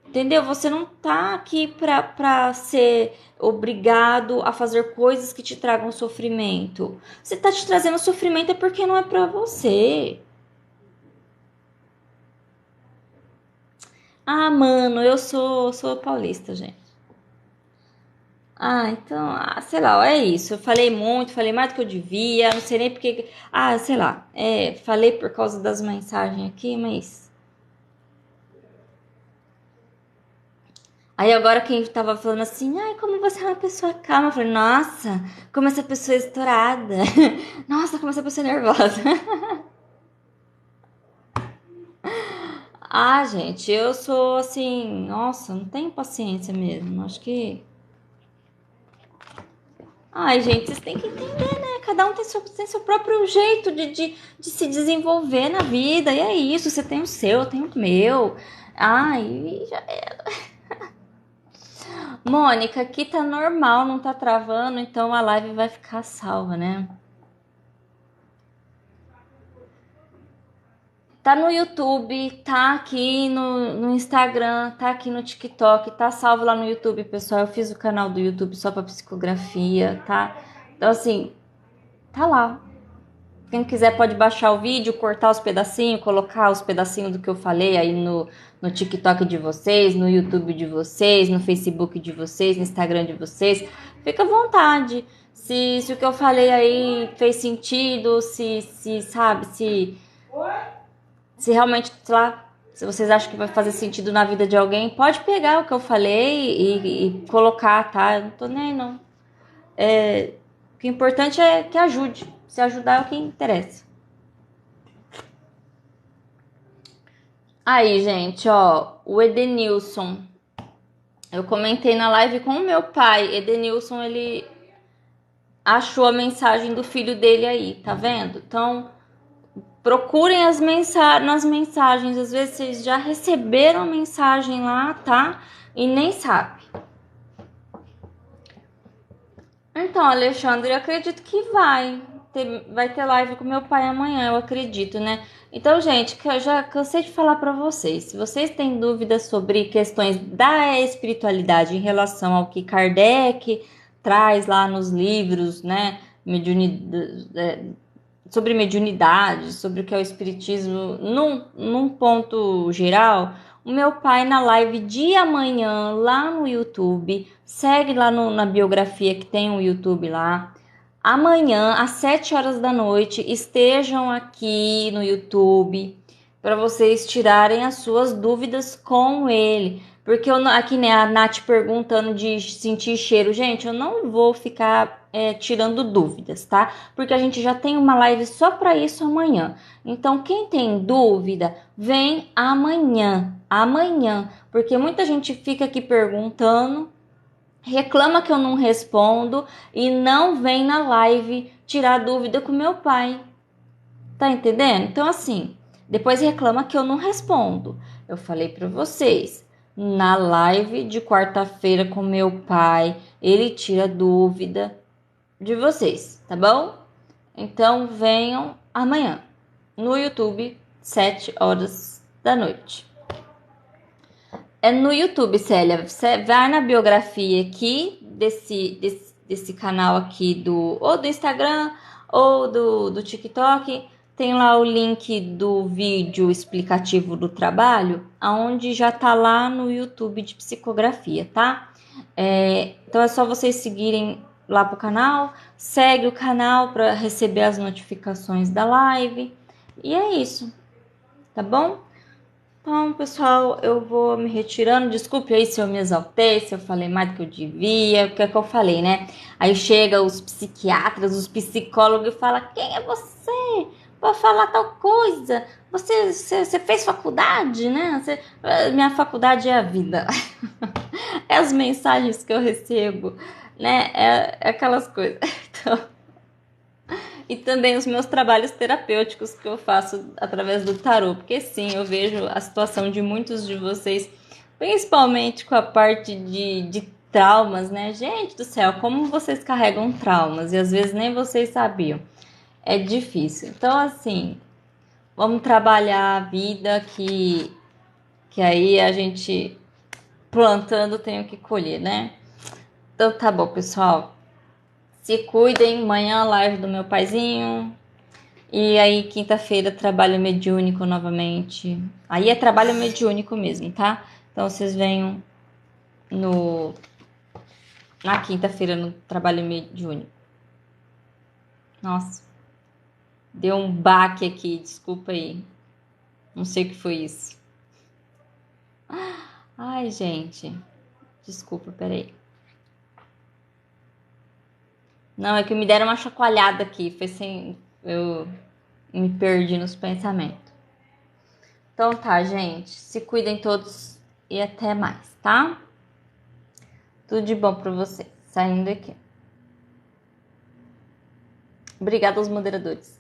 [SPEAKER 1] Entendeu? Você não tá aqui para ser obrigado a fazer coisas que te tragam sofrimento. Se tá te trazendo sofrimento é porque não é para você. Mano, eu sou paulista, gente. Então, sei lá, é isso. Eu falei muito, falei mais do que eu devia, não sei nem porque. Sei lá, falei por causa das mensagens aqui, mas. Aí agora quem tava falando assim, como você é uma pessoa calma, eu falei, nossa, como essa pessoa é estourada. Nossa, como essa pessoa é nervosa. Gente, eu sou assim, nossa, não tenho paciência mesmo. Acho que. Gente, vocês têm que entender, né? Cada um tem seu próprio jeito de se desenvolver na vida. E é isso, você tem o seu, eu tenho o meu. E já era. Mônica, aqui tá normal, não tá travando, então a live vai ficar salva, né? Tá no YouTube, tá aqui no Instagram, tá aqui no TikTok, tá salvo lá no YouTube, pessoal. Eu fiz o canal do YouTube só pra psicografia, tá? Então, assim, tá lá. Quem quiser pode baixar o vídeo, cortar os pedacinhos, colocar os pedacinhos do que eu falei aí no TikTok de vocês, no YouTube de vocês, no Facebook de vocês, no Instagram de vocês. Fica à vontade. Se o que eu falei aí fez sentido, sabe, se realmente, sei lá, se vocês acham que vai fazer sentido na vida de alguém, pode pegar o que eu falei e colocar, tá? Eu não tô nem não. O que é importante é que ajude. Se ajudar é o que interessa. Aí, gente, o Edenilson. Eu comentei na live com o meu pai. Edenilson, ele achou a mensagem do filho dele aí, tá vendo? Então, procurem nas mensagens. Às vezes vocês já receberam a mensagem lá, tá? E nem sabe. Então, Alexandre, eu acredito que vai ter live com meu pai amanhã, eu acredito, né? Então, gente, que eu já cansei de falar para vocês. Se vocês têm dúvidas sobre questões da espiritualidade em relação ao que Kardec traz lá nos livros, né? Sobre mediunidade, sobre o que é o espiritismo, num ponto geral, o meu pai na live de amanhã lá no YouTube, segue lá na biografia que tem o YouTube lá. Amanhã, às 7 horas da noite, estejam aqui no YouTube para vocês tirarem as suas dúvidas com ele. Porque aqui, né, a Nath perguntando de sentir cheiro. Gente, eu não vou ficar tirando dúvidas, tá? Porque a gente já tem uma live só para isso amanhã. Então, quem tem dúvida, vem amanhã. Amanhã. Porque muita gente fica aqui perguntando, reclama que eu não respondo e não vem na live tirar dúvida com meu pai. Tá entendendo? Então, assim, depois reclama que eu não respondo. Eu falei para vocês, na live de quarta-feira com meu pai, ele tira dúvida de vocês, tá bom? Então, venham amanhã no YouTube, 7 horas da noite. É no YouTube, Célia. Você vai na biografia aqui desse canal aqui ou do Instagram ou do TikTok. Tem lá o link do vídeo explicativo do trabalho, aonde já tá lá no YouTube de psicografia, tá? Então é só vocês seguirem lá pro canal, segue o canal para receber as notificações da live. E é isso, tá bom? Então, pessoal, eu vou me retirando. Desculpe aí se eu me exaltei, se eu falei mais do que eu devia, o que é que eu falei, né? Aí chega os psiquiatras, os psicólogos e falam: quem é você para falar tal coisa? Você fez faculdade, né? Minha faculdade é a vida. É as mensagens que eu recebo, né? É aquelas coisas. Então, e também os meus trabalhos terapêuticos que eu faço através do tarô, porque sim, eu vejo a situação de muitos de vocês, principalmente com a parte de traumas, né? Gente do céu, como vocês carregam traumas e às vezes nem vocês sabiam. É difícil. Então, assim, vamos trabalhar a vida que aí a gente plantando tem o que colher, né? Então tá bom, pessoal. Se cuidem, amanhã live do meu paizinho. E aí, quinta-feira, trabalho mediúnico novamente. Aí é trabalho mediúnico mesmo, tá? Então, vocês venham na quinta-feira no trabalho mediúnico. Nossa, deu um baque aqui, desculpa aí. Não sei o que foi isso. Ai, gente. Desculpa, peraí. Não, é que me deram uma chacoalhada aqui. Foi sem... Eu me perdi nos pensamentos. Então tá, gente. Se cuidem todos e até mais, tá? Tudo de bom pra vocês. Saindo aqui. Obrigada aos moderadores.